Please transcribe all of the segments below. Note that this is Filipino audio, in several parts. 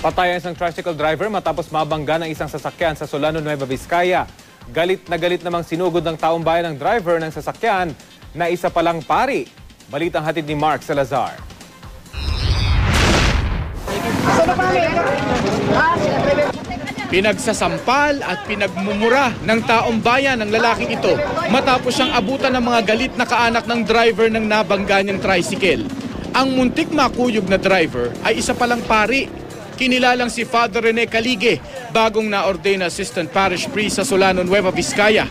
Patay ang isang tricycle driver matapos mabangga ng isang sasakyan sa Solano, Nueva Vizcaya. Galit namang sinugod ng taong bayan ng driver ng sasakyan na isa palang pari. Balitang hatid ni Mark Salazar. Pinagsasampal at pinagmumura ng taong bayan ng lalaking ito matapos siyang abutan ng mga galit na kaanak ng driver ng nabangga niyang tricycle. Ang muntik makuyog na driver ay isa palang pari. Kinilalang si Father Rene Calige, bagong na-ordain na Assistant Parish Priest sa Solano, Nueva Vizcaya.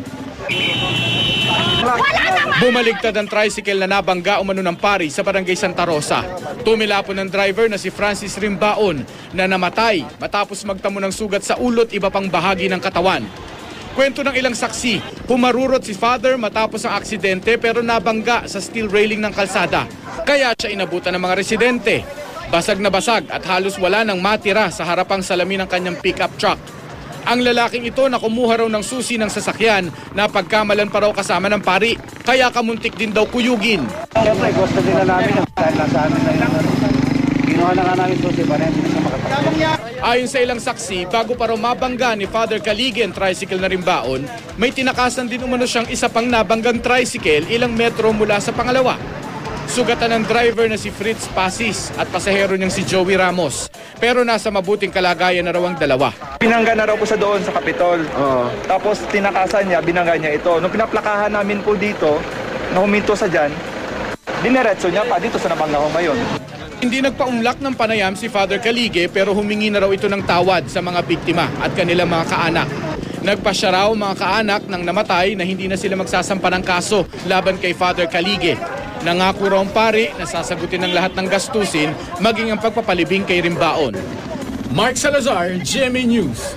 Bumaligtad ang tricycle na nabangga umano ng pari sa Barangay Santa Rosa. Tumilapon ng driver na si Francis Rimbaon na namatay matapos magtamo ng sugat sa ulo at iba pang bahagi ng katawan. Kwento ng ilang saksi, humarurot si Father matapos ang aksidente pero nabangga sa steel railing ng kalsada. Kaya siya inabutan ng mga residente. Basag na basag at halos wala nang matira sa harapang salamin ng kanyang pickup truck. Ang lalaking ito na kumuha raw ng susi ng sasakyan na pagkamalan pa raw kasama ng pari. Kaya kamuntik din daw kuyugin. Siyempre, gusto din na namin dahil nasa amin na yung ginawa na nga namin susi para hindi na makatakas. Ayon sa ilang saksi, bago pa raw mabangga ni Father Calige ang tricycle na Rimbaon, may tinakasan din umano siyang isa pang nabanggang tricycle ilang metro mula sa pangalawa. Sugatan ng driver na si Fritz Pasis at pasahero niyang si Joey Ramos. Pero nasa mabuting kalagayan na raw ang dalawa. Binangga na raw po siya doon sa Kapitol. Tapos tinakasan niya, binangga niya ito. Nung pinaplakahan namin po dito, na huminto sa dyan, dineretso niya pa dito sa nabangga ko ngayon. Hindi nagpaunlak ng panayam si Father Calige pero humingi na raw ito ng tawad sa mga biktima at kanilang mga kaanak. Nagpasya raw mga kaanak ng namatay na hindi na sila magsasampa ng kaso laban kay Father Calige. Nangako raw ang pari na sasagutin ng lahat ng gastusin maging ang pagpapalibing kay Rimbaon. Mark Salazar, GMA News.